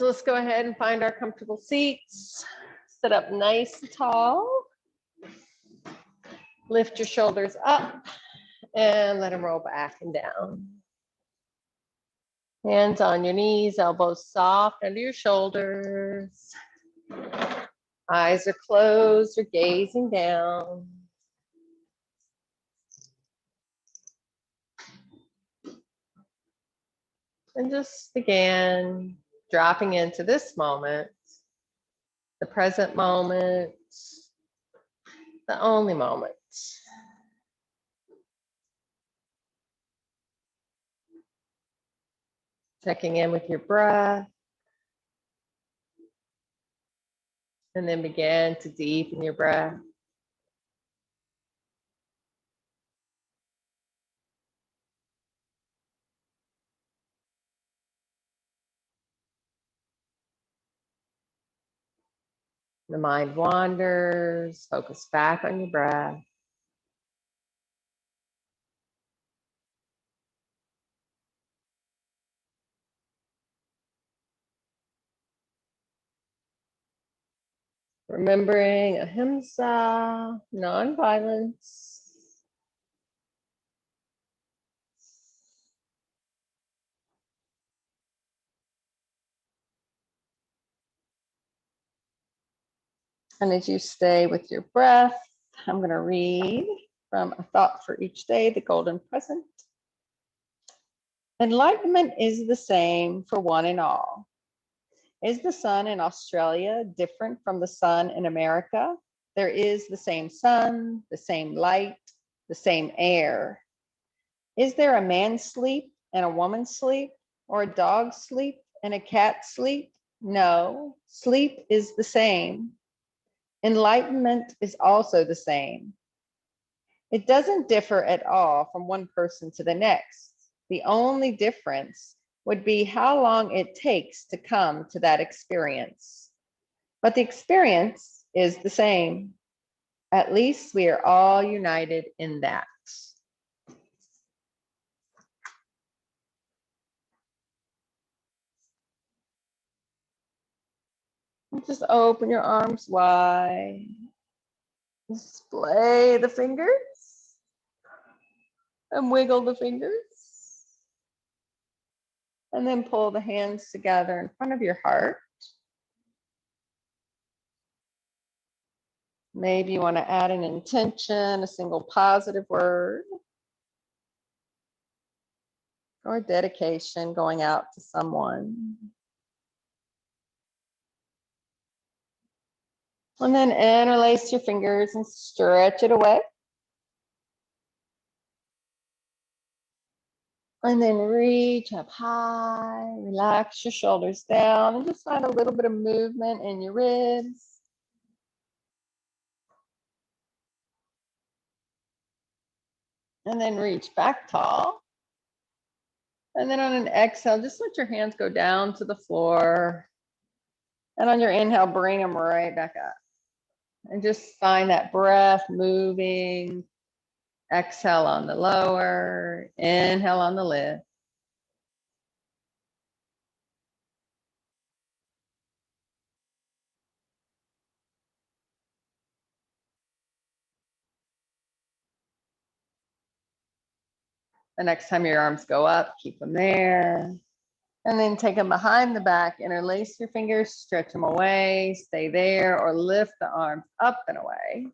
So let's go ahead and find our comfortable seats. Sit up nice and tall. Lift your shoulders up and let them roll back and down. Hands on your knees, elbows soft under your shoulders. Eyes are closed, you're gazing down. And just again, dropping into this moment, the present moment, the only moment. Checking in with your breath. And then begin to deepen your breath. The mind wanders, focus back on your breath. Remembering ahimsa, non-violence. And as you stay with your breath, I'm going to read from A Thought for Each Day, The Golden Present. Enlightenment is the same for one and all. Is the sun in Australia different from the sun in America? There is the same sun, the same light, the same air. Is there a man's sleep and a woman's sleep, or a dog's sleep and a cat's sleep? No, sleep is the same. Enlightenment is also the same. It doesn't differ at all from one person to the next. The only difference would be how long it takes to come to that experience. But the experience is the same. At least we are all united in that. Just open your arms wide. Display the fingers and wiggle the fingers. And then pull the hands together in front of your heart. Maybe you want to add an intention, a single positive word, or a dedication going out to someone. And then interlace your fingers and stretch it away. And then reach up high, relax your shoulders down, and just find a little bit of movement in your ribs. And then reach back tall. And then on an exhale, just let your hands go down to the floor. And on your inhale, bring them right back up. And just find that breath moving. Exhale on the lower, inhale on the lift. The next time your arms go up, keep them there. And then take them behind the back, interlace your fingers, stretch them away, stay there, or lift the arms up and away.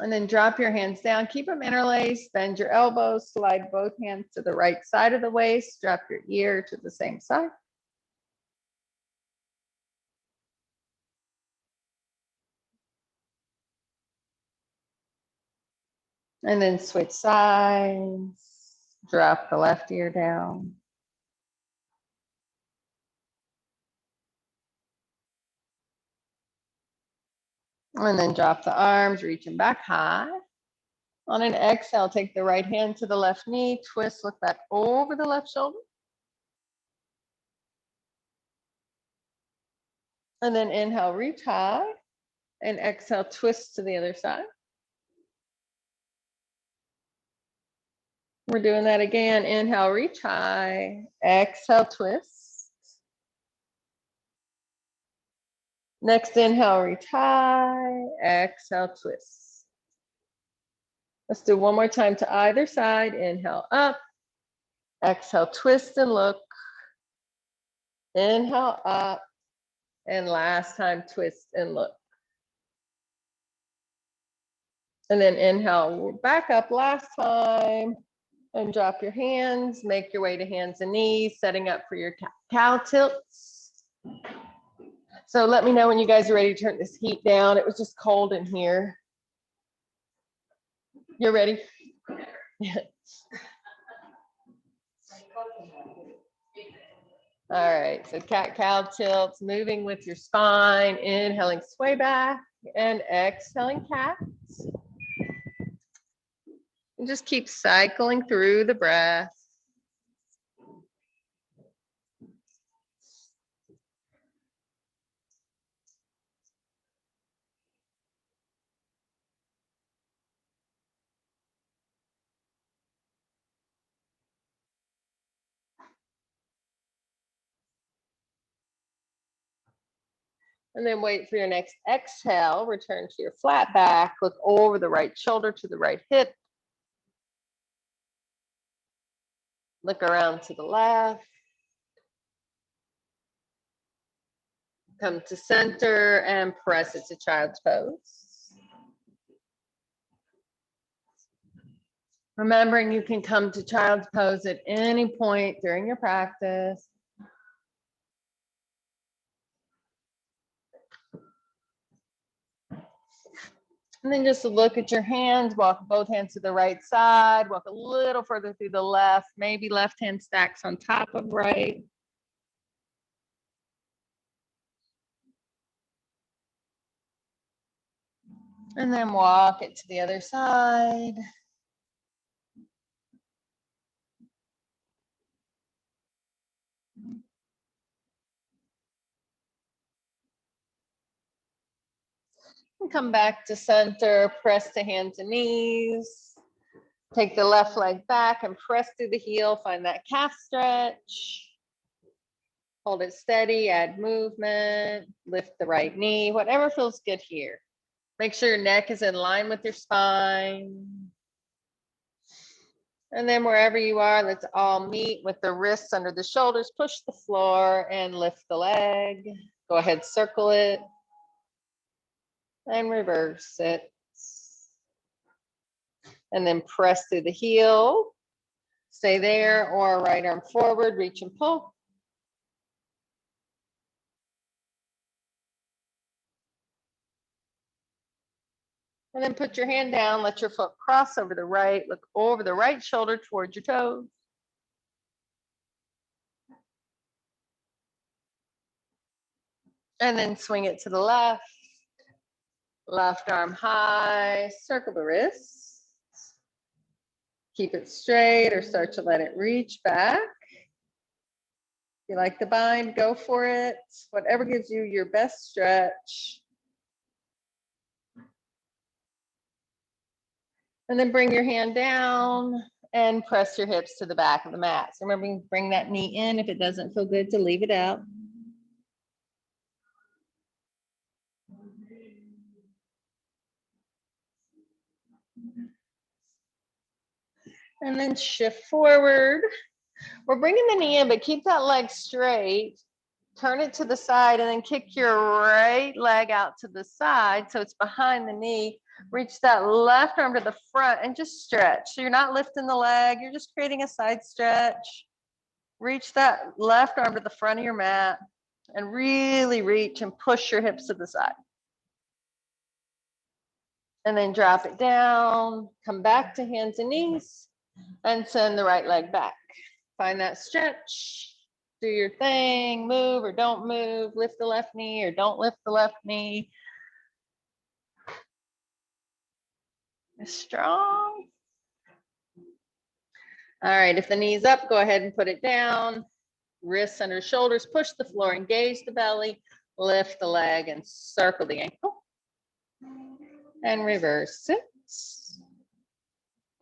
And then drop your hands down, keep them interlaced, bend your elbows, slide both hands to the right side of the waist, drop your ear to the same side. And then switch sides, drop the left ear down. And then drop the arms, reaching back high. On an exhale, take the right hand to the left knee, twist, look back over the left shoulder. And then inhale, reach high. And exhale, twist to the other side. We're doing that again. Inhale, reach high. Exhale, twist. Next inhale, reach high. Exhale, twist. Let's do one more time to either side. Inhale up. Exhale, twist and look. Inhale up. And last time, twist and look. And then inhale back up last time. And drop your hands. Make your way to hands and knees, setting up for your cow tilts. So let me know when you guys are ready to turn this heat down. It was just cold in here. You're ready? All right, so cat-cow tilts, moving with your spine, inhaling sway back and exhaling cat. And just keep cycling through the breath. And then wait for your next exhale. Return to your flat back. Look over the right shoulder to the right hip. Look around to the left. Come to center and press it to child's pose. Remembering you can come to child's pose at any point during your practice. And then just look at your hands, walk both hands to the right side, walk a little further through the left, maybe left hand stacks on top of right. And then walk it to the other side. And come back to center, press to hands and knees. Take the left leg back and press through the heel, find that calf stretch. Hold it steady, add movement, lift the right knee, whatever feels good here. Make sure your neck is in line with your spine. And then wherever you are, let's all meet with the wrists under the shoulders, push the floor and lift the leg. Go ahead, circle it and reverse it. And then press through the heel. Stay there, or right arm forward, reach and pull. And then put your hand down, let your foot cross over the right, look over the right shoulder towards your toes. And then swing it to the left. Left arm high, circle the wrists. Keep it straight or start to let it reach back. If you like the bind, go for it. Whatever gives you your best stretch. And then bring your hand down and press your hips to the back of the mat. So remember, bring that knee in. If it doesn't feel good, to leave it out. And then shift forward. We're bringing the knee in, but keep that leg straight. Turn it to the side and then kick your right leg out to the side so it's behind the knee. Reach that left arm to the front and just stretch. So you're not lifting the leg, you're just creating a side stretch. Reach that left arm to the front of your mat and really reach and push your hips to the side. And then drop it down, come back to hands and knees and send the right leg back. Find that stretch. Do your thing, move or don't move, lift the left knee or don't lift the left knee. Strong. All right, if the knee's up, go ahead and put it down. Wrists under shoulders, push the floor, engage the belly, lift the leg and circle the ankle. And reverse it.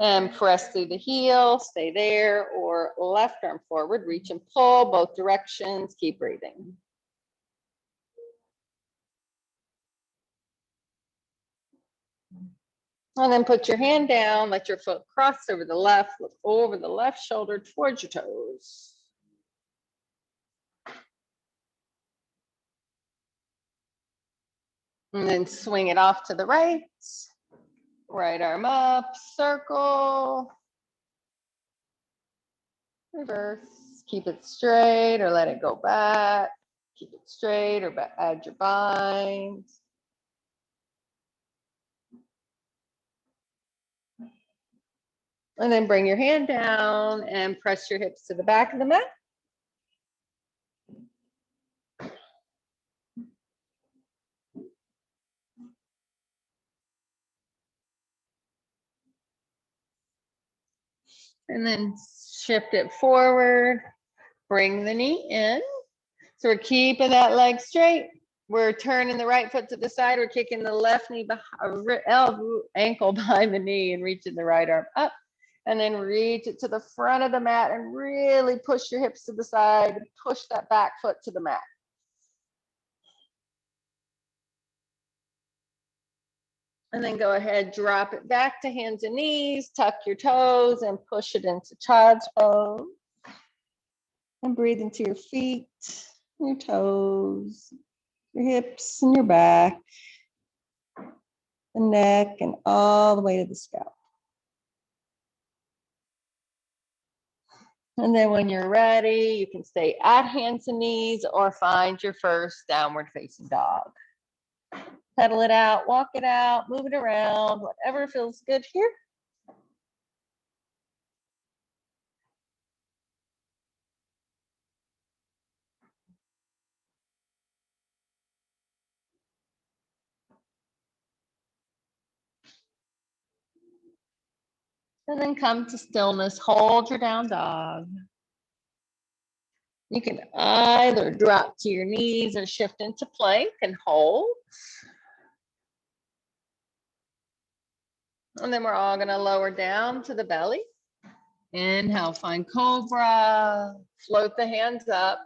And press through the heel, stay there, or left arm forward, reach and pull both directions, keep breathing. And then put your hand down, let your foot cross over the left, look over the left shoulder towards your toes. And then swing it off to the right. Right arm up, circle. Reverse, keep it straight or let it go back. Keep it straight or add your bind. And then bring your hand down and press your hips to the back of the mat. And then shift it forward, bring the knee in. So we're keeping that leg straight. We're turning the right foot to the side. We're kicking the left knee behind, ankle behind the knee and reaching the right arm up. And then reach it to the front of the mat and really push your hips to the side. Push that back foot to the mat. And then go ahead, drop it back to hands and knees, tuck your toes and push it into child's pose. And breathe into your feet, your toes, your hips and your back, the neck and all the way to the scalp. And then when you're ready, you can stay at hands and knees or find your first downward facing dog. Pedal it out, walk it out, move it around, whatever feels good here. And then come to stillness, hold your down dog. You can either drop to your knees or shift into plank and hold. And then we're all gonna lower down to the belly. Inhale, find cobra, float the hands up.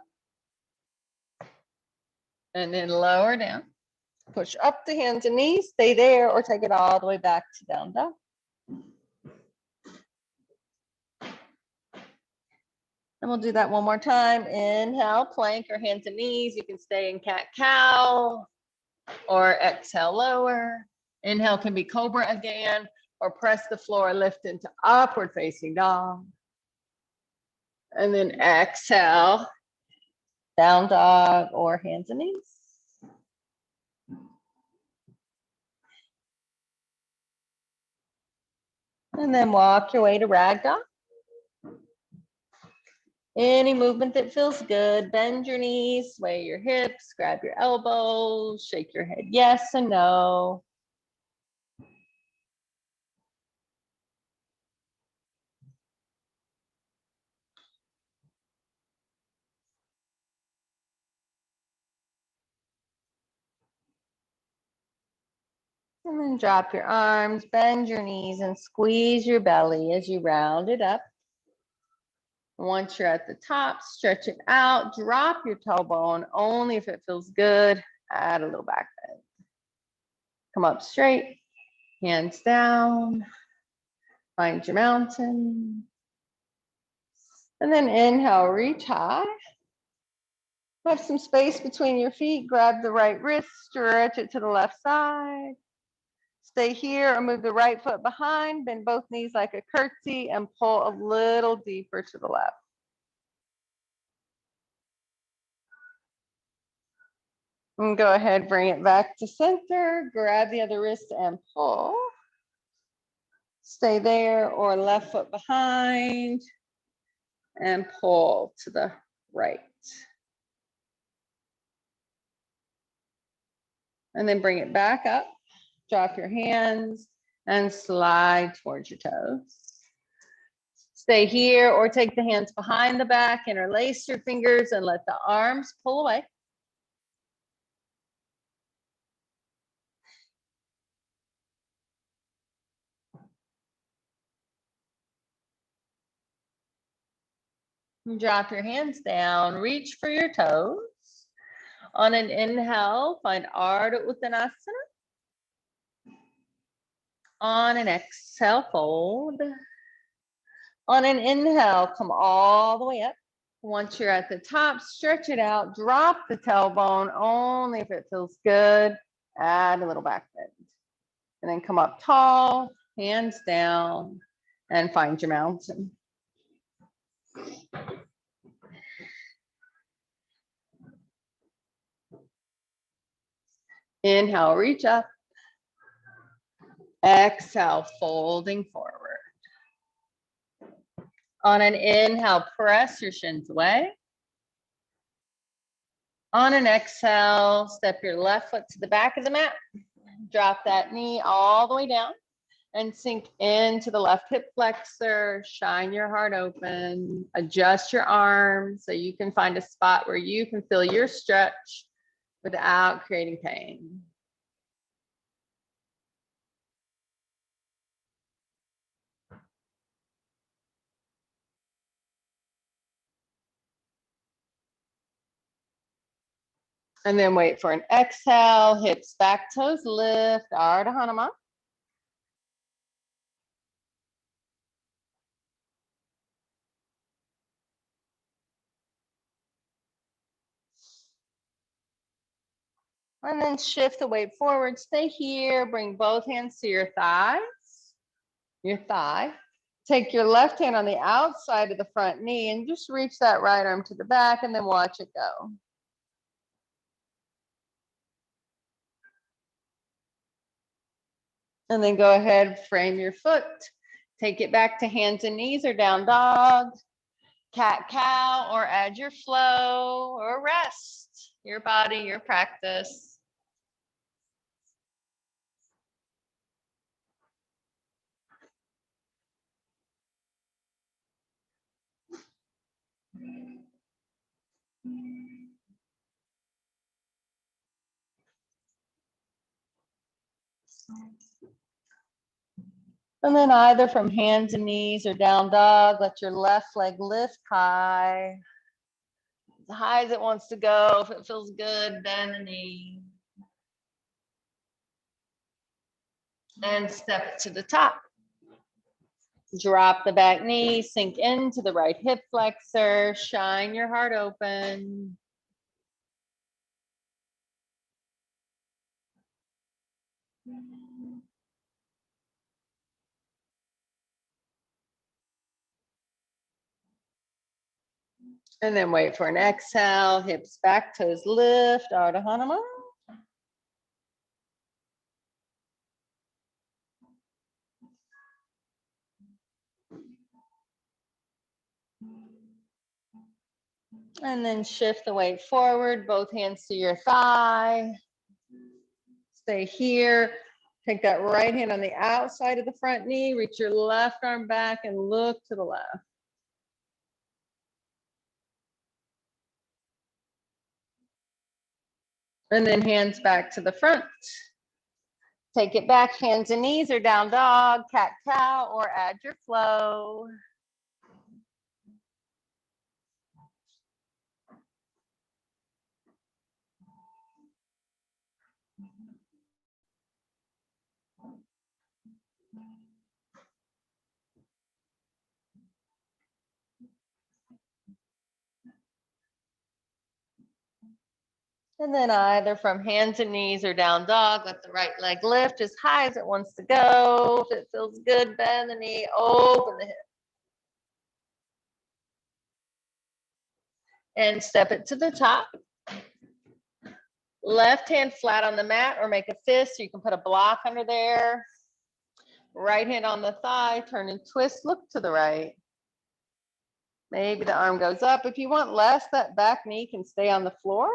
And then lower down. Push up the hands and knees, stay there or take it all the way back to down dog. And we'll do that one more time. Inhale, plank or hands and knees. You can stay in cat-cow or exhale, lower. Inhale can be cobra again or press the floor, lift into upward facing dog. And then exhale, down dog or hands and knees. And then walk your way to ragdoll. Any movement that feels good, bend your knees, sway your hips, grab your elbows, shake your head yes and no. And then drop your arms, bend your knees, and squeeze your belly as you round it up. Once you're at the top, stretch it out, drop your toe bone, only if it feels good, add a little back bend. Come up straight, hands down, find your mountain. And then inhale, reach high. Have some space between your feet, grab the right wrist, stretch it to the left side. Stay here or move the right foot behind, bend both knees like a curtsy and pull a little deeper to the left. And go ahead, bring it back to center, grab the other wrist and pull. Stay there or left foot behind and pull to the right. And then bring it back up, drop your hands and slide towards your toes. Stay here or take the hands behind the back, interlace your fingers and let the arms pull away. Drop your hands down, reach for your toes. On an inhale, find Ardha Uttanasana. On an exhale, fold. On an inhale, come all the way up. Once you're at the top, stretch it out, drop the tailbone only if it feels good. Add a little back bend. And then come up tall, hands down, and find your mountain. Inhale, reach up. Exhale, folding forward. On an inhale, press your shins away. On an exhale, step your left foot to the back of the mat. Drop that knee all the way down and sink into the left hip flexor. Shine your heart open. Adjust your arms so you can find a spot where you can feel your stretch without creating pain. And then wait for an exhale, hips back, toes lift, Ardha Hanuman. And then shift the weight forward, stay here, bring both hands to your thighs, your thigh. Take your left hand on the outside of the front knee and just reach that right arm to the back and then watch it go. And then go ahead, frame your foot. Take it back to hands and knees or down dog, cat cow, or add your flow or rest. Your body, your practice. And then either from hands and knees or down dog, let your left leg lift high. As high as it wants to go. If it feels good, bend the knee. And step it to the top. Drop the back knee, sink into the right hip flexor, shine your heart open. And then wait for an exhale, hips back, toes lift, Ardha Hanuman. And then shift the weight forward, both hands to your thigh. Stay here. Take that right hand on the outside of the front knee, reach your left arm back and look to the left. And then hands back to the front. Take it back, hands and knees or down dog, cat cow, or add your flow. And then either from hands and knees or down dog, let the right leg lift as high as it wants to go. If it feels good, bend the knee, open the hip. And step it to the top. Left hand flat on the mat or make a fist so you can put a block under there. Right hand on the thigh, turn and twist, look to the right. Maybe the arm goes up. If you want less, that back knee can stay on the floor.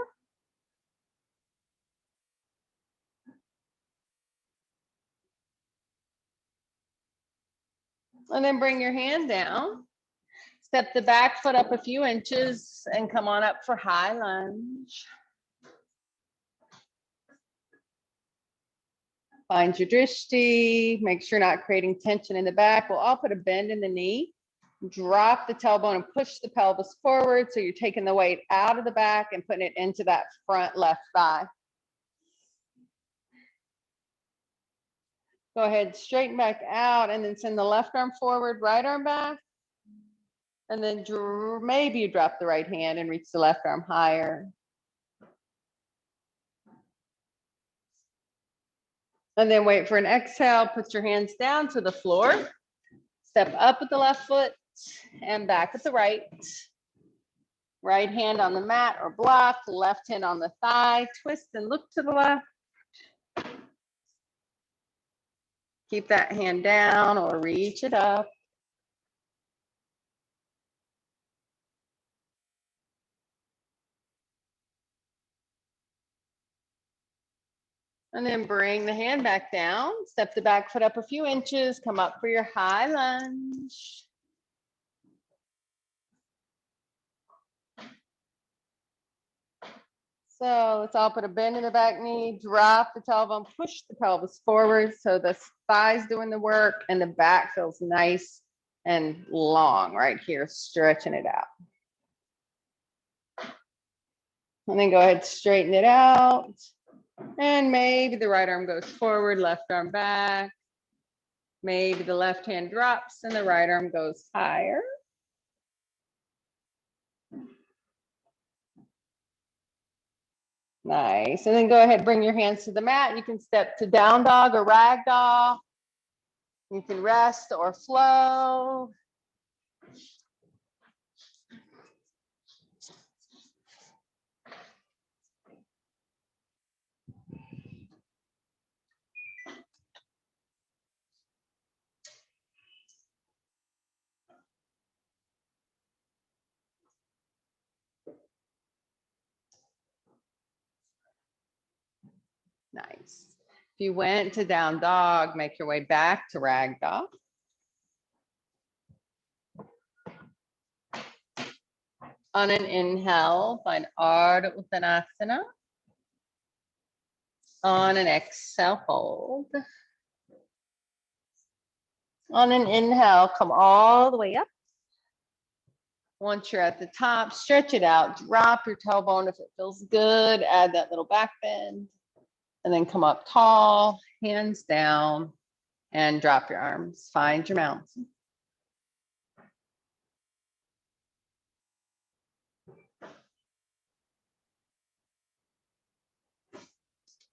And then bring your hand down. Step the back foot up a few inches and come on up for high lunge. Find your drishti. Make sure you're not creating tension in the back. We'll all put a bend in the knee. Drop the tailbone and push the pelvis forward. So you're taking the weight out of the back and putting it into that front left thigh. Go ahead, straighten back out and then send the left arm forward, right arm back. And then maybe you drop the right hand and reach the left arm higher. And then wait for an exhale, put your hands down to the floor. Step up with the left foot and back with the right. Right hand on the mat or block, left hand on the thigh, twist and look to the left. Keep that hand down or reach it up. And then bring the hand back down, step the back foot up a few inches, come up for your high lunge. So let's all put a bend in the back knee, drop the tailbone, push the pelvis forward so the thigh's doing the work and the back feels nice and long right here, stretching it out. And then go ahead, straighten it out. And maybe the right arm goes forward, left arm back. Maybe the left hand drops and the right arm goes higher. Nice. And then go ahead, bring your hands to the mat. You can step to down dog or rag doll. You can rest or flow. Nice. If you went to down dog, make your way back to rag doll. On an inhale, find Ardha Uttanasana. On an exhale, hold. On an inhale, come all the way up. Once you're at the top, stretch it out, drop your tailbone if it feels good, add that little back bend, and then come up tall, hands down, and drop your arms. Find your mountain.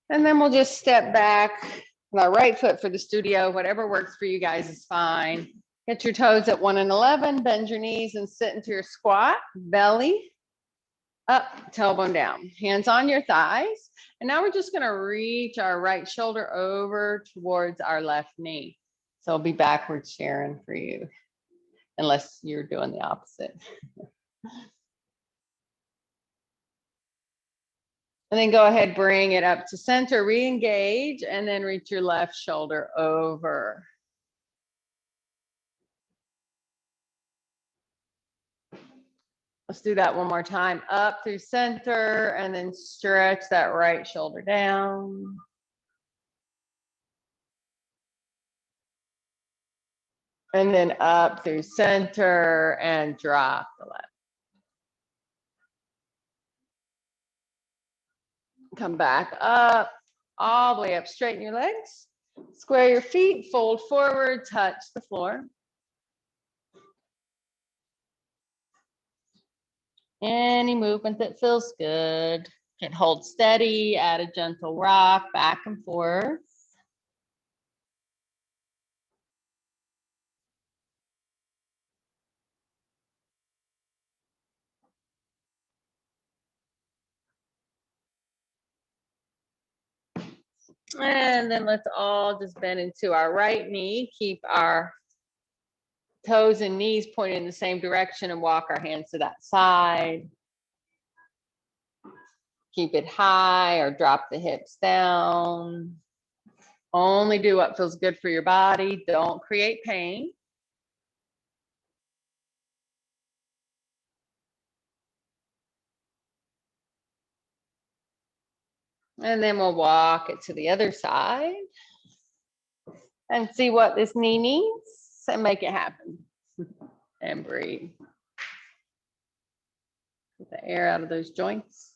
And then we'll just step back with our right foot for the studio. Whatever works for you guys is fine. Get your toes at 1 and 11, bend your knees and sit into your squat, belly up, tailbone down, hands on your thighs. And now we're just gonna reach our right shoulder over towards our left knee. So it'll be backwards, Sharon, for you, unless you're doing the opposite. And then go ahead, bring it up to center, re-engage, and then reach your left shoulder over. Let's do that one more time. Up through center, and then stretch that right shoulder down. And then up through center and drop the left. Come back up, all the way up, straighten your legs, square your feet, fold forward, touch the floor. Any movement that feels good. Can hold steady, add a gentle rock back and forth. And then let's all just bend into our right knee. Keep our toes and knees pointed in the same direction and walk our hands to that side. Keep it high or drop the hips down. Only do what feels good for your body. Don't create pain. And then we'll walk it to the other side and see what this knee needs and make it happen. And breathe. Get the air out of those joints.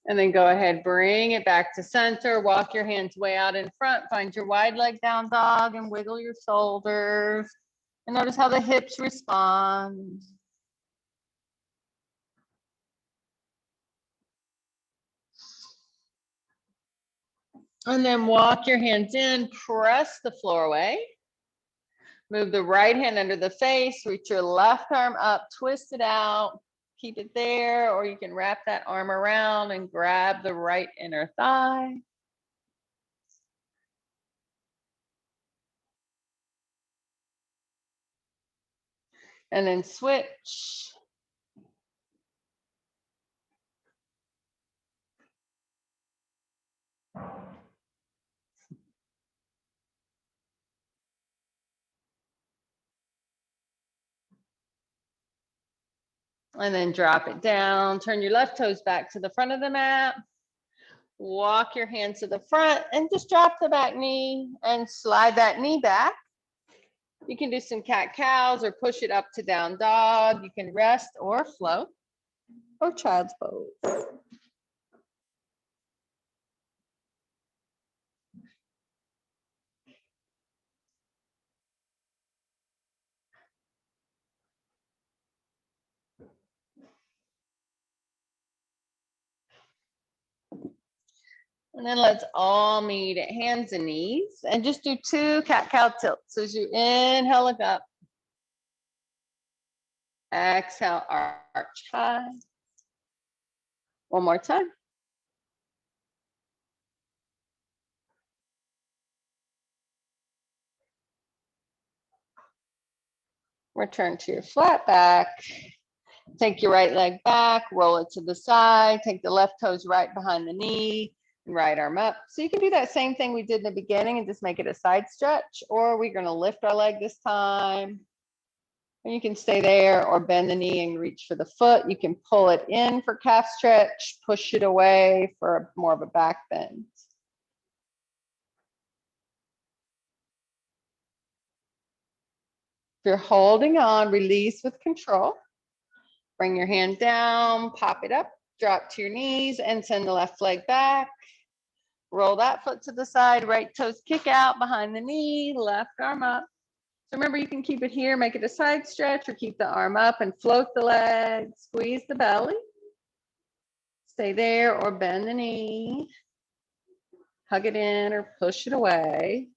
And then go ahead, bring it back to center. Walk your hands way out in front. Find your wide leg down dog and wiggle your shoulders. And notice how the hips respond. And then walk your hands in, press the floor away. Move the right hand under the face, reach your left arm up, twist it out, keep it there, or you can wrap that arm around and grab the right inner thigh. And then switch. And then drop it down. Turn your left toes back to the front of the mat. Walk your hands to the front and just drop the back knee and slide that knee back. You can do some cat-cows or push it up to down dog. You can rest or float or child's pose. And then let's all meet at hands and knees and just do 2 cat-cow tilts. As you inhale, look up. Exhale, arch high. One more time. Return to your flat back. Take your right leg back, roll it to the side. Take the left toes right behind the knee. Right arm up. So you can do that same thing we did in the beginning and just make it a side stretch, or we're going to lift our leg this time. And you can stay there or bend the knee and reach for the foot. You can pull it in for calf stretch, push it away for more of a back bend. If you're holding on, release with control. Bring your hand down, pop it up, drop to your knees and send the left leg back. Roll that foot to the side, right toes kick out behind the knee, left arm up. So remember, you can keep it here, make it a side stretch, or keep the arm up and float the leg, squeeze the belly. Stay there or bend the knee, hug it in or push it away.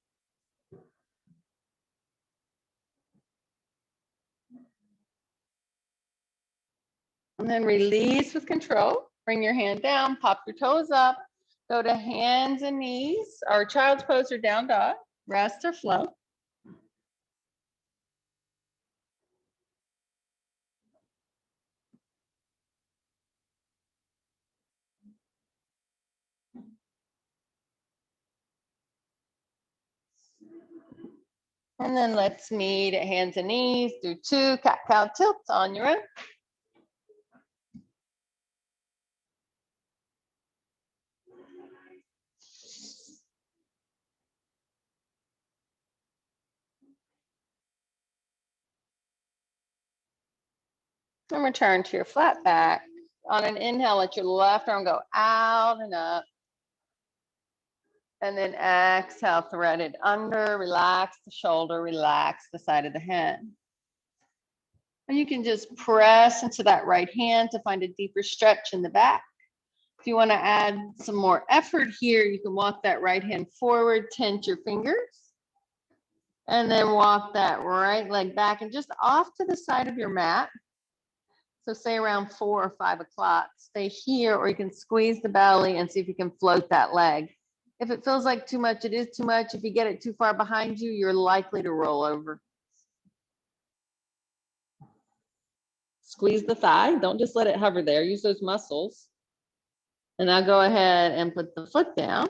And then release with control. Bring your hand down, pop your toes up, go to hands and knees, or child's pose or down dog, rest or float. And then let's meet at hands and knees, do 2 cat-cow tilts on your own. And return to your flat back. On an inhale, let your left arm go out and up. And then exhale, thread it under, relax the shoulder, relax the side of the head. And you can just press into that right hand to find a deeper stretch in the back. If you want to add some more effort here, you can walk that right hand forward, tense your fingers. And then walk that right leg back and just off to the side of your mat. So say around 4 or 5 o'clock, stay here, or you can squeeze the belly and see if you can float that leg. If it feels like too much, it is too much. If you get it too far behind you, you're likely to roll over. Squeeze the thigh. Don't just let it hover there. Use those muscles. And now go ahead and put the foot down,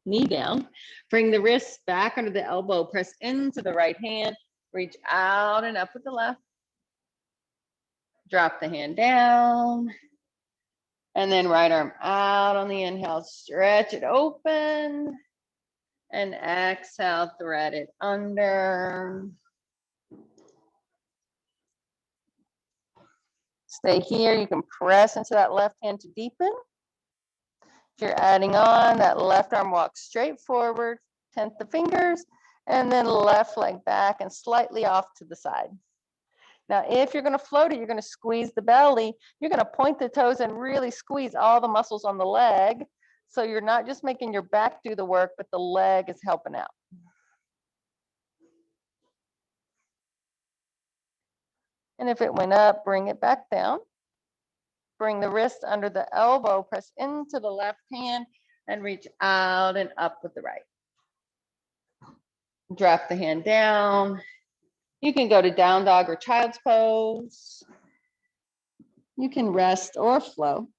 knee down. Bring the wrists back under the elbow. Press into the right hand. Reach out and up with the left. Drop the hand down. And then right arm out on the inhale. Stretch it open. And exhale, thread it under. Stay here. You can press into that left hand to deepen. If you're adding on, that left arm walks straight forward, tenth the fingers, and then left leg back and slightly off to the side. Now, if you're going to float it, you're going to squeeze the belly. You're going to point the toes and really squeeze all the muscles on the leg. So you're not just making your back do the work, but the leg is helping out. And if it went up, bring it back down. Bring the wrist under the elbow, press into the left hand and reach out and up with the right. Drop the hand down. You can go to down dog or child's pose. You can rest or flow.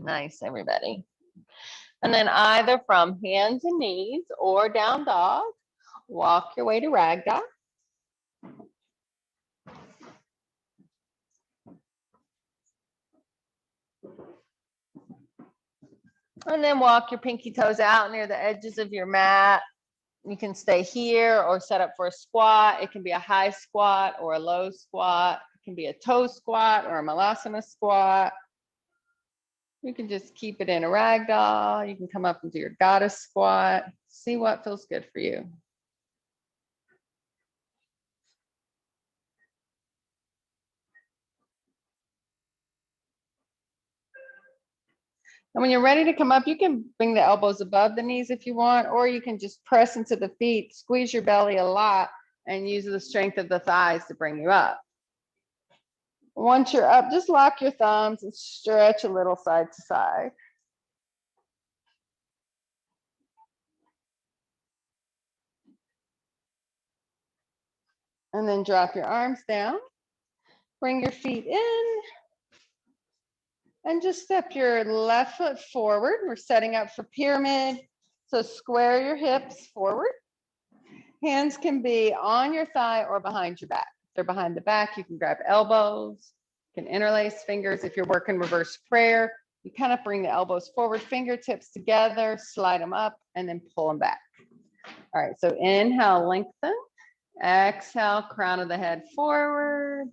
Nice, everybody. And then either from hands and knees or down dog, walk your way to ragdoll. And then walk your pinky toes out near the edges of your mat. You can stay here or set up for a squat. It can be a high squat or a low squat. It can be a toe squat or a malasana squat. You can just keep it in a ragdoll. You can come up into your goddess squat. See what feels good for you. And when you're ready to come up, you can bring the elbows above the knees if you want, or you can just press into the feet, squeeze your belly a lot, and use the strength of the thighs to bring you up. Once you're up, just lock your thumbs and stretch a little side to side. And then drop your arms down. Bring your feet in. And just step your left foot forward. We're setting up for pyramid. So square your hips forward. Hands can be on your thigh or behind your back. If they're behind the back, you can grab elbows. You can interlace fingers. If you're working reverse prayer, you kind of bring the elbows forward, fingertips together, slide them up, and then pull them back. All right, so inhale, lengthen. Exhale, crown of the head forward.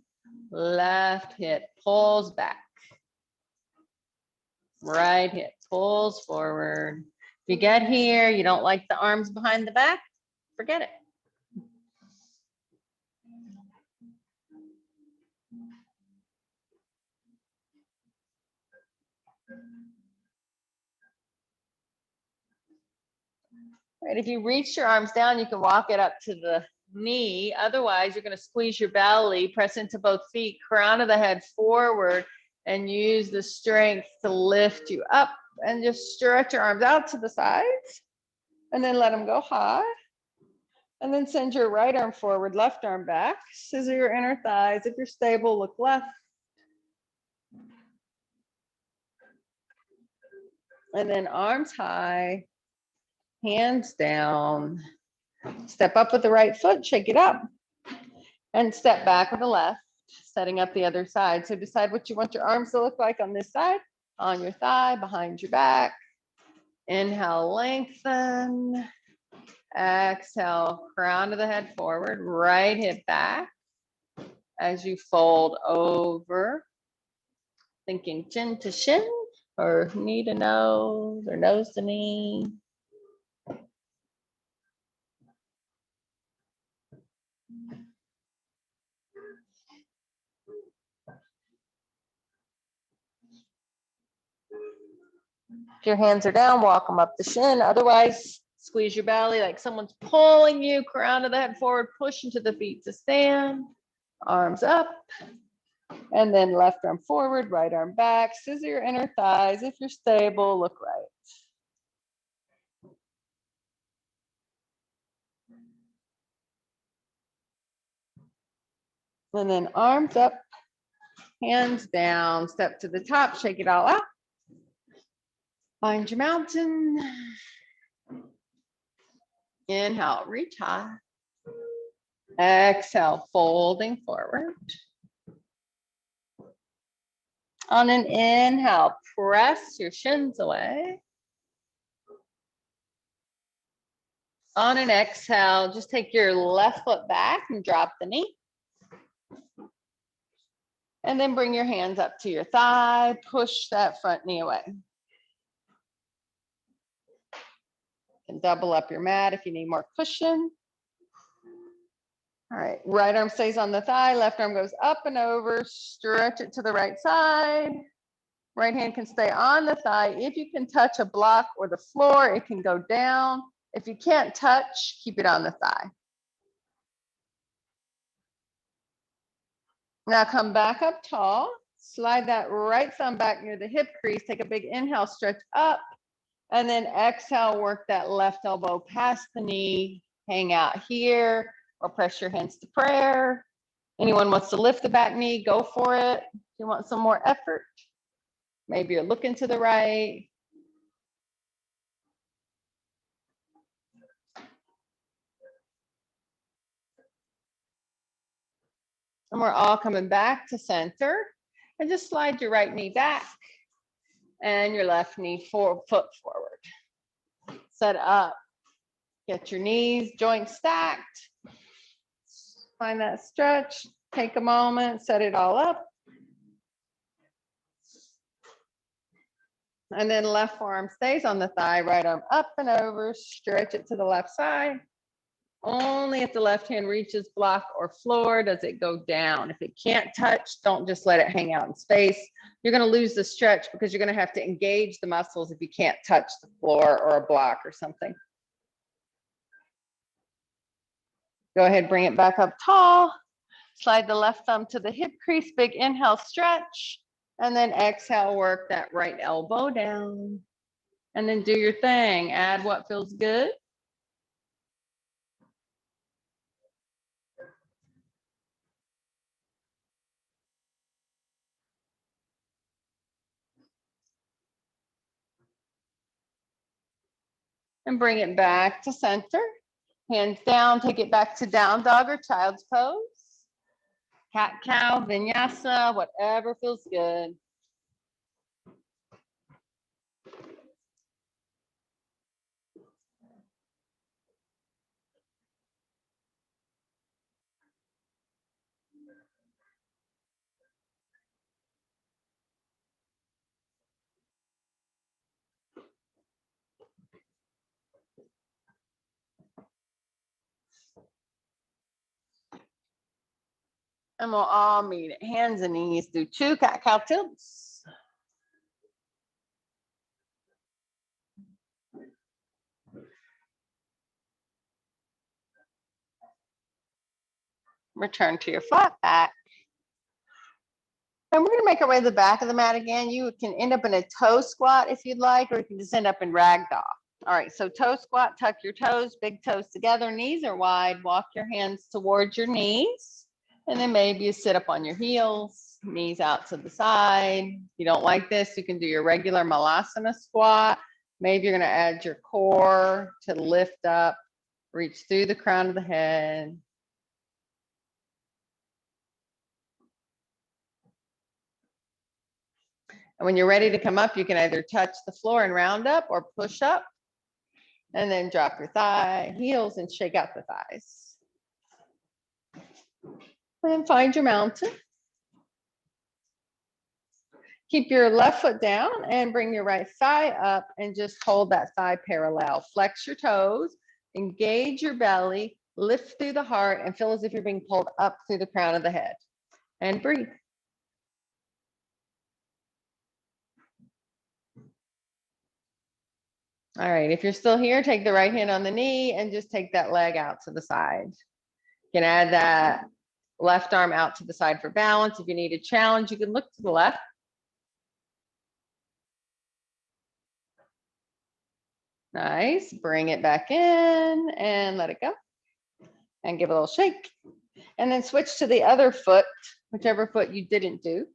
Left hip pulls back. Right hip pulls forward. If you get here, you don't like the arms behind the back, forget it. Right, if you reach your arms down, you can walk it up to the knee. Otherwise, you're going to squeeze your belly, press into both feet, crown of the head forward, and use the strength to lift you up and just stretch your arms out to the sides and then let them go high. And then send your right arm forward, left arm back. Scissor your inner thighs. If you're stable, look left. And then arms high, hands down. Step up with the right foot, shake it up. And step back with the left, setting up the other side. So decide what you want your arms to look like on this side, on your thigh, behind your back. Inhale, lengthen. Exhale, crown of the head forward, right hip back. As you fold over, thinking chin to shin or knee to nose or nose to knee. If your hands are down, walk them up the shin. Otherwise, squeeze your belly like someone's pulling you, crown of the head forward, push into the feet to stand. Arms up. And then left arm forward, right arm back. Scissor your inner thighs. If you're stable, look right. And then arms up, hands down, step to the top, shake it all out. Find your mountain. Inhale, reach high. Exhale, folding forward. On an inhale, press your shins away. On an exhale, just take your left foot back and drop the knee. And then bring your hands up to your thigh, push that front knee away. And double up your mat if you need more cushion. All right, right arm stays on the thigh, left arm goes up and over, stretch it to the right side. Right hand can stay on the thigh. If you can touch a block or the floor, it can go down. If you can't touch, keep it on the thigh. Now come back up tall. Slide that right thumb back near the hip crease. Take a big inhale, stretch up. And then exhale, work that left elbow past the knee. Hang out here or press your hands to prayer. Anyone wants to lift the back knee, go for it. If you want some more effort, maybe you're looking to the right. And we're all coming back to center. And just slide your right knee back and your left knee foot forward. Set up. Get your knees, joints stacked. Find that stretch. Take a moment, set it all up. And then left forearm stays on the thigh, right arm up and over, stretch it to the left side. Only if the left hand reaches block or floor does it go down. If it can't touch, don't just let it hang out in space. You're going to lose the stretch because you're going to have to engage the muscles if you can't touch the floor or a block or something. Go ahead, bring it back up tall. Slide the left thumb to the hip crease, big inhale, stretch. And then exhale, work that right elbow down. And then do your thing. Add what feels good. And bring it back to center. Hands down, take it back to down dog or child's pose. Cat cow, vinyasa, whatever feels good. And we'll all meet at hands and knees. Do 2 cat-cow tilts. Return to your flat back. And we're going to make our way to the back of the mat again. You can end up in a toe squat if you'd like, or you can just end up in ragdoll. All right, so toe squat, tuck your toes, big toes together, knees are wide. Walk your hands towards your knees. And then maybe you sit up on your heels, knees out to the side. If you don't like this, you can do your regular malasana squat. Maybe you're going to add your core to lift up, reach through the crown of the head. And when you're ready to come up, you can either touch the floor and round up or push up. And then drop your thigh, heels, and shake out the thighs. And find your mountain. Keep your left foot down and bring your right thigh up and just hold that thigh parallel. Flex your toes, engage your belly, lift through the heart, and feel as if you're being pulled up through the crown of the head. And breathe. All right, if you're still here, take the right hand on the knee and just take that leg out to the side. You can add that left arm out to the side for balance. If you need a challenge, you can look to the left. Nice, bring it back in and let it go. And give a little shake. And then switch to the other foot, whichever foot you didn't do.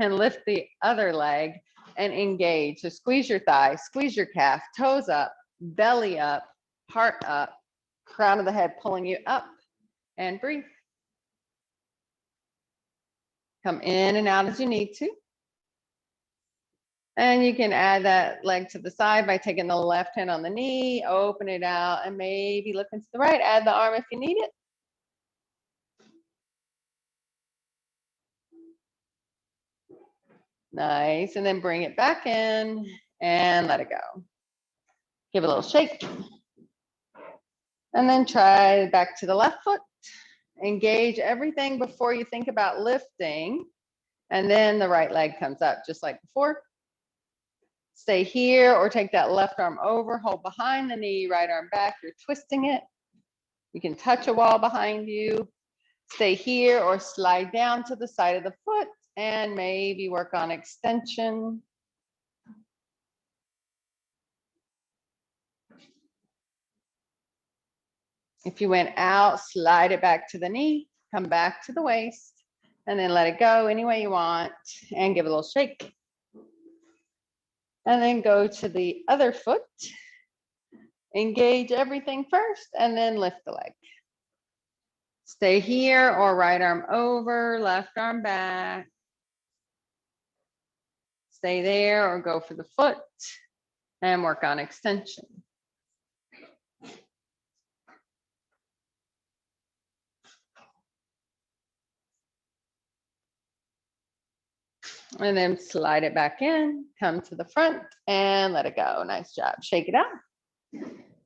And lift the other leg and engage. So squeeze your thigh, squeeze your calf, toes up, belly up, heart up, crown of the head pulling you up, and breathe. Come in and out as you need to. And you can add that leg to the side by taking the left hand on the knee, open it out, and maybe looking to the right. Add the arm if you need it. Nice, and then bring it back in and let it go. Give it a little shake. And then try back to the left foot. Engage everything before you think about lifting. And then the right leg comes up just like before. Stay here or take that left arm over, hold behind the knee, right arm back, you're twisting it. You can touch a wall behind you. Stay here or slide down to the side of the foot and maybe work on extension. If you went out, slide it back to the knee, come back to the waist, and then let it go any way you want and give it a little shake. And then go to the other foot. Engage everything first and then lift the leg. Stay here or right arm over, left arm back. Stay there or go for the foot and work on extension. And then slide it back in, come to the front and let it go. Nice job. Shake it out.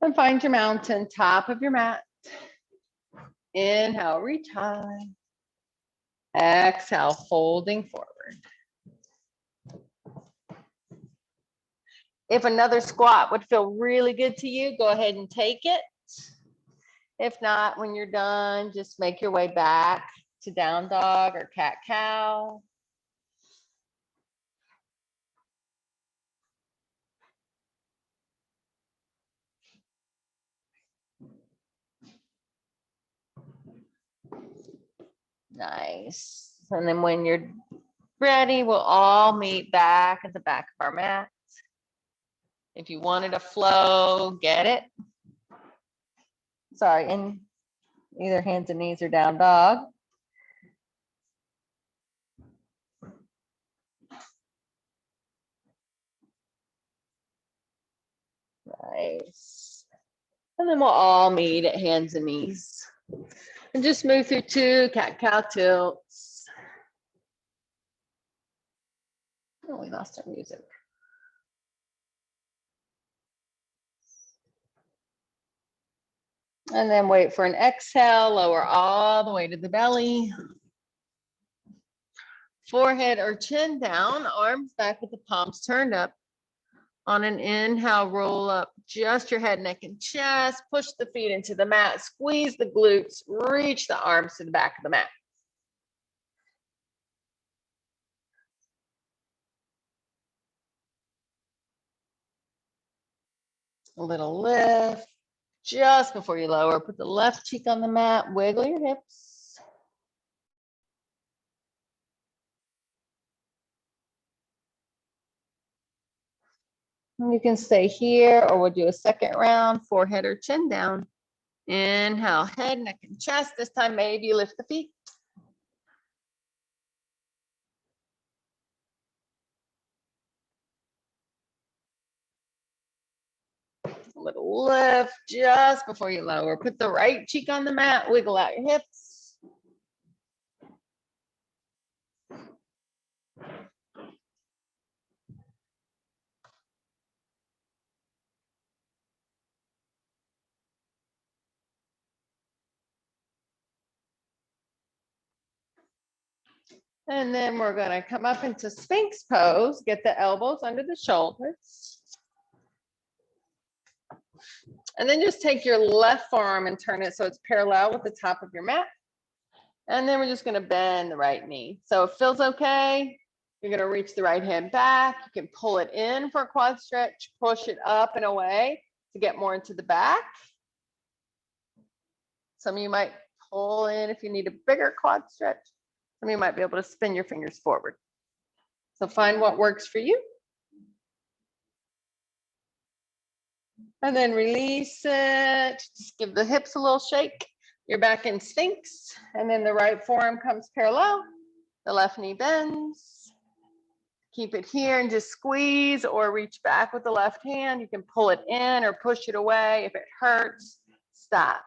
And find your mountain, top of your mat. Inhale, reach high. Exhale, folding forward. If another squat would feel really good to you, go ahead and take it. If not, when you're done, just make your way back to down dog or cat cow. Nice. And then when you're ready, we'll all meet back at the back of our mat. If you wanted a flow, get it. Sorry, in either hands and knees or down dog. Nice. And then we'll all meet at hands and knees. And just move through 2 cat-cow tilts. Oh, we lost our music. And then wait for an exhale, lower all the way to the belly. Forehead or chin down, arms back with the palms turned up. On an inhale, roll up just your head, neck, and chest. Push the feet into the mat, squeeze the glutes, reach the arms to the back of the mat. A little lift. Just before you lower, put the left cheek on the mat, wiggle your hips. And you can stay here or we'll do a second round, forehead or chin down. Inhale, head, neck, and chest. This time, maybe lift the feet. A little lift just before you lower. Put the right cheek on the mat, wiggle out your hips. And then we're going to come up into Sphinx pose, get the elbows under the shoulders. And then just take your left forearm and turn it so it's parallel with the top of your mat. And then we're just going to bend the right knee. So it feels okay. You're going to reach the right hand back. You can pull it in for a quad stretch, push it up and away to get more into the back. Some of you might pull in if you need a bigger quad stretch. Some of you might be able to spin your fingers forward. So find what works for you. And then release it. Just give the hips a little shake. Your back end sinks. And then the right forearm comes parallel. The left knee bends. Keep it here and just squeeze or reach back with the left hand. You can pull it in or push it away. If it hurts, stop.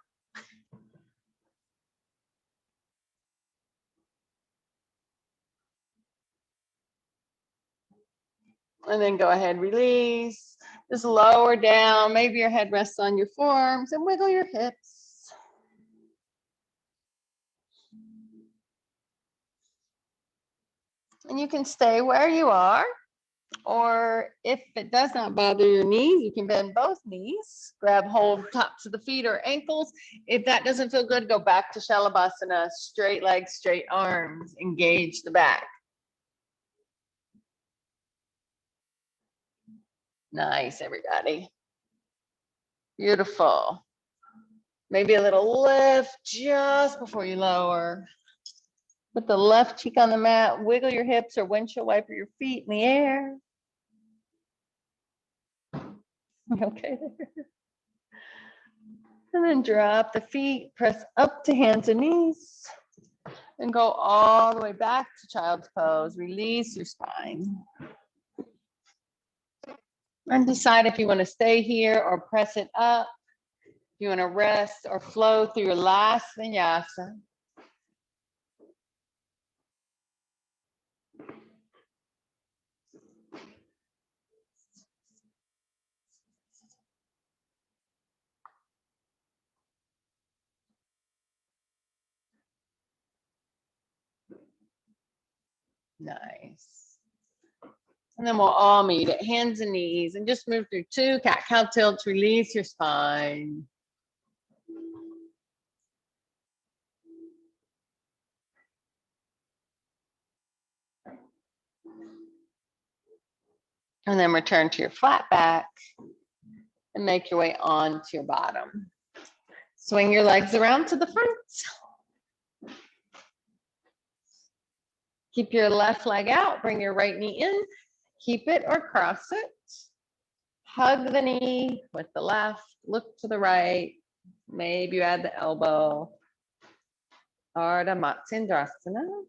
And then go ahead, release. Just lower down. Maybe your head rests on your forearms and wiggle your hips. And you can stay where you are. Or if it does not bother your knees, you can bend both knees, grab hold tops of the feet or ankles. If that doesn't feel good, go back to Shalabhasana, straight legs, straight arms, engage the back. Nice, everybody. Beautiful. Maybe a little lift just before you lower. Put the left cheek on the mat, wiggle your hips or windshield wiper your feet in the air. Okay. And then drop the feet, press up to hands and knees, and go all the way back to child's pose. Release your spine. And decide if you want to stay here or press it up. If you want to rest or flow through your last vinyasa. Nice. And then we'll all meet at hands and knees and just move through 2 cat-cow tilts. Release your spine. And then return to your flat back and make your way on to your bottom. Swing your legs around to the front. Keep your left leg out, bring your right knee in, keep it or cross it. Hug the knee with the left, look to the right. Maybe you add the elbow. Ardha Matsyendrasana.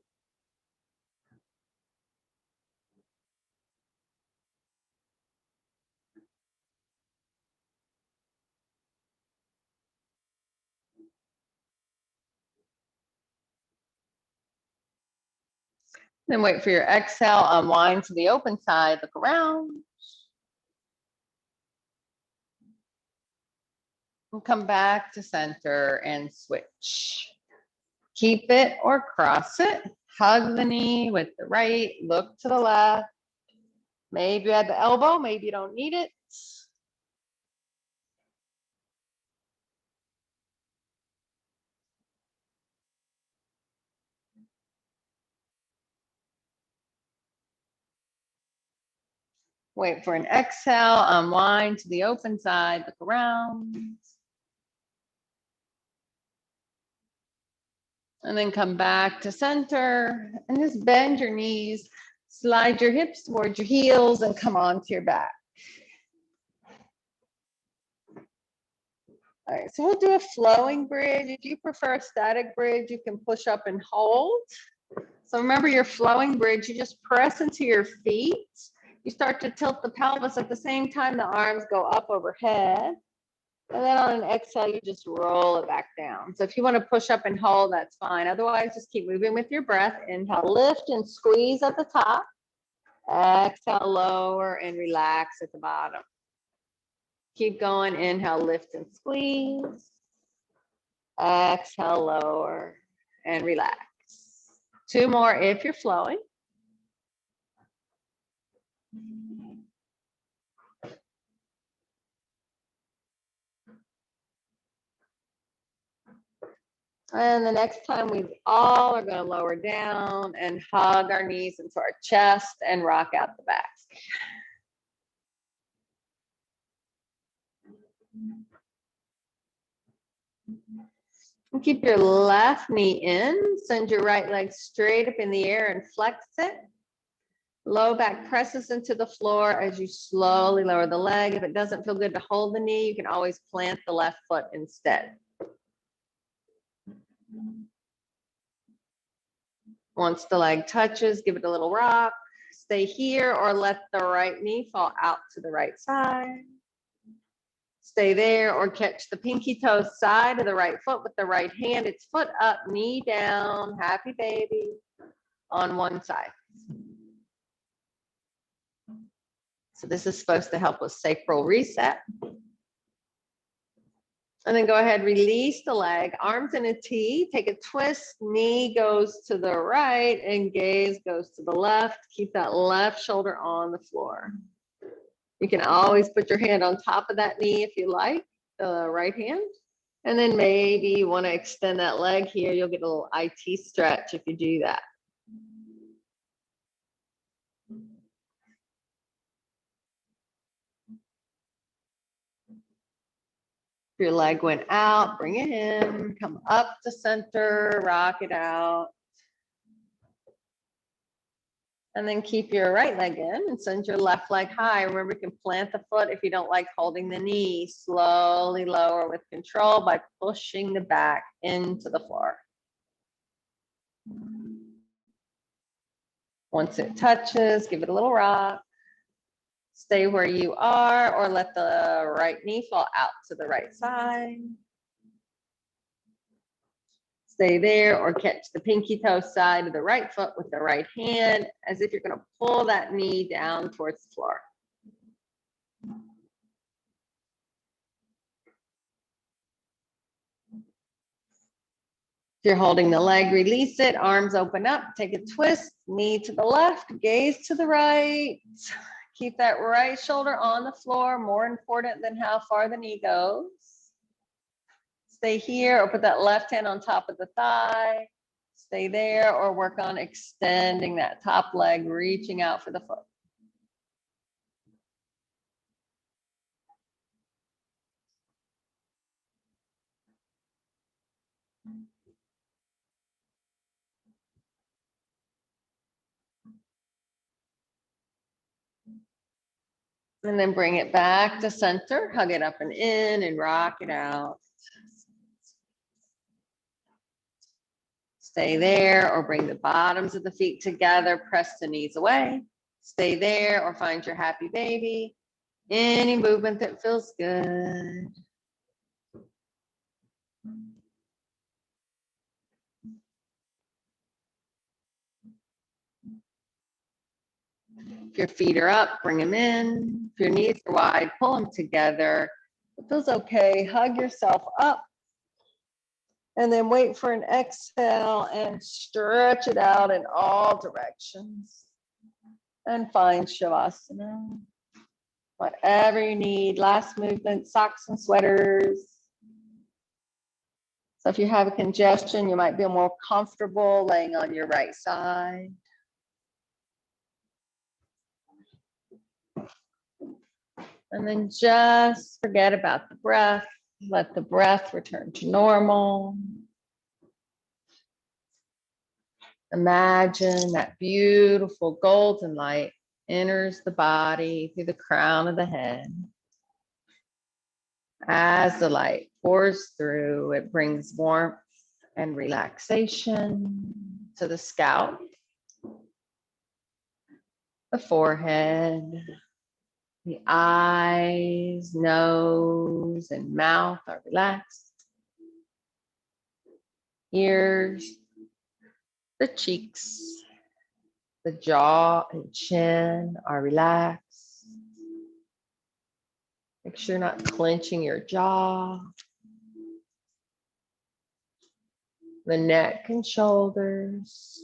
Then wait for your exhale, unwind to the open side, look around. And come back to center and switch. Keep it or cross it. Hug the knee with the right, look to the left. Maybe you add the elbow, maybe you don't need it. Wait for an exhale, unwind to the open side, look around. And then come back to center and just bend your knees, slide your hips towards your heels and come onto your back. All right, so we'll do a flowing bridge. If you prefer a static bridge, you can push up and hold. So remember your flowing bridge, you just press into your feet. You start to tilt the pelvis at the same time the arms go up overhead. And then on an exhale, you just roll it back down. So if you want to push up and hold, that's fine. Otherwise, just keep moving with your breath. Inhale, lift and squeeze at the top. Exhale, lower and relax at the bottom. Keep going. Inhale, lift and squeeze. Exhale, lower and relax. 2 more if you're flowing. And the next time we all are going to lower down and hug our knees into our chest and rock out the back. And keep your left knee in, send your right leg straight up in the air and flex it. Low back presses into the floor as you slowly lower the leg. If it doesn't feel good to hold the knee, you can always plant the left foot instead. Once the leg touches, give it a little rock. Stay here or let the right knee fall out to the right side. Stay there or catch the pinky toe side of the right foot with the right hand. It's foot up, knee down, happy baby on one side. So this is supposed to help with sacral reset. And then go ahead, release the leg, arms in a T, take a twist, knee goes to the right and gaze goes to the left. Keep that left shoulder on the floor. You can always put your hand on top of that knee if you like, the right hand. And then maybe you want to extend that leg here. You'll get a little IT stretch if you do that. If your leg went out, bring it in, come up to center, rock it out. And then keep your right leg in and send your left leg high. Remember, you can plant the foot if you don't like holding the knee. Slowly lower with control by pushing the back into the floor. Once it touches, give it a little rock. Stay where you are or let the right knee fall out to the right side. Stay there or catch the pinky toe side of the right foot with the right hand as if you're going to pull that knee down towards the floor. If you're holding the leg, release it, arms open up, take a twist, knee to the left, gaze to the right. Keep that right shoulder on the floor, more important than how far the knee goes. Stay here or put that left hand on top of the thigh. Stay there or work on extending that top leg, reaching out for the foot. And then bring it back to center, hug it up and in and rock it out. Stay there or bring the bottoms of the feet together, press the knees away. Stay there or find your happy baby. Any movement that feels good. If your feet are up, bring them in. If your knees are wide, pull them together. It feels okay. Hug yourself up. And then wait for an exhale and stretch it out in all directions. And find Shavasana. Whatever you need. Last movement, socks and sweaters. So if you have a congestion, you might feel more comfortable laying on your right side. And then just forget about the breath. Let the breath return to normal. Imagine that beautiful golden light enters the body through the crown of the head. As the light pours through, it brings warmth and relaxation to the scalp, the forehead, the eyes, nose, and mouth are relaxed. Ears, the cheeks, the jaw and chin are relaxed. Make sure you're not clenching your jaw. The neck and shoulders.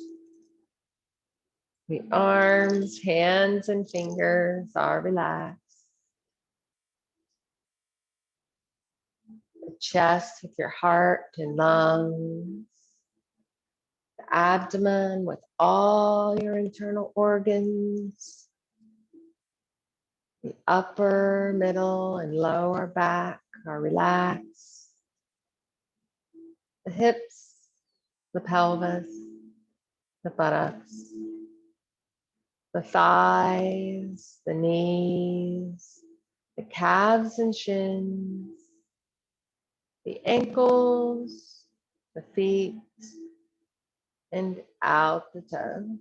The arms, hands, and fingers are relaxed. The chest with your heart and lungs. The abdomen with all your internal organs. The upper, middle, and lower back are relaxed. The hips, the pelvis, the buttocks. the thighs, the knees, the calves and shins, the ankles, the feet, and out the toes.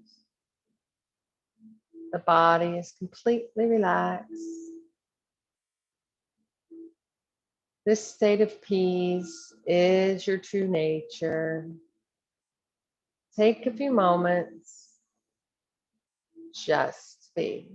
The body is completely relaxed. This state of peace is your true nature. Take a few moments, just be.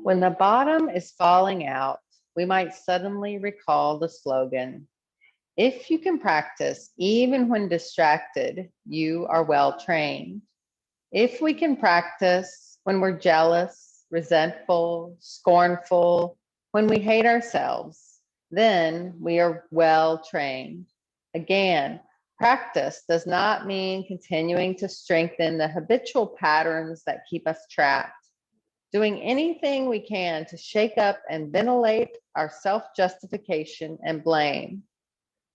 When the bottom is falling out, we might suddenly recall the slogan, "If you can practice even when distracted, you are well trained." If we can practice when we're jealous, resentful, scornful, when we hate ourselves, then we are well trained. Again, practice does not mean continuing to strengthen the habitual patterns that keep us trapped. Doing anything we can to shake up and ventilate our self-justification and blame.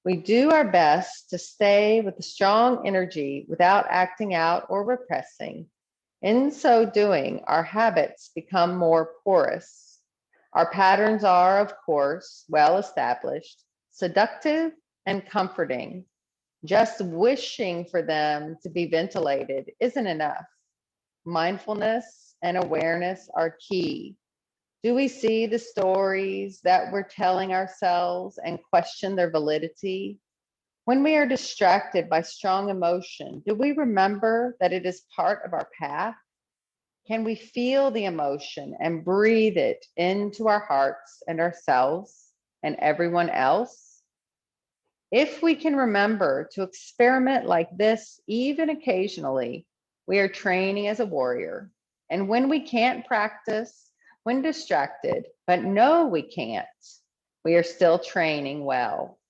We do our best to stay with a strong energy without acting out or repressing. In so doing, our habits become more porous. Our patterns are, of course, well established, seductive, and comforting. Just wishing for them to be ventilated isn't enough. Mindfulness and awareness are key. Do we see the stories that we're telling ourselves and question their validity? When we are distracted by strong emotion, do we remember that it is part of our path? Can we feel the emotion and breathe it into our hearts and ourselves and everyone else? If we can remember to experiment like this, even occasionally, we are training as a warrior. And when we can't practice, when distracted, but know we can't, we are still training well.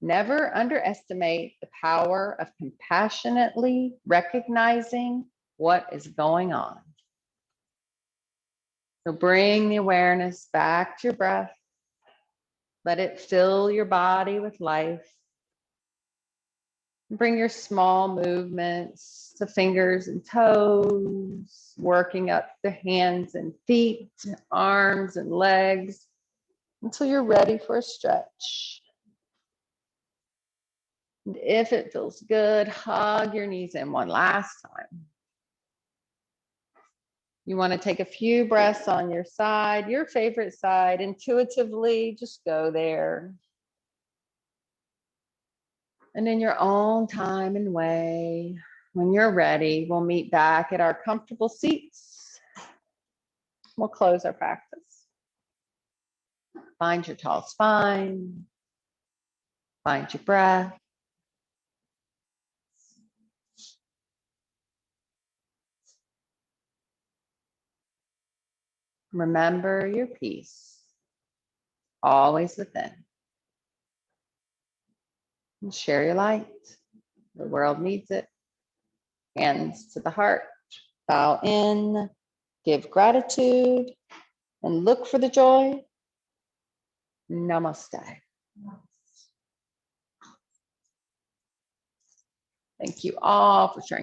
Never underestimate the power of compassionately recognizing what is going on. So bring the awareness back to your breath. Let it fill your body with life. Bring your small movements to fingers and toes, working up the hands and feet, arms and legs until you're ready for a stretch. And if it feels good, hug your knees in one last time. You want to take a few breaths on your side, your favorite side, intuitively, just go there. And in your own time and way, when you're ready, we'll meet back at our comfortable seats. We'll close our practice. Find your tall spine, find your breath. Remember your peace, always within. And share your light. The world needs it. Hands to the heart. Bow in, give gratitude, and look for the joy. Namaste. Thank you all for sharing.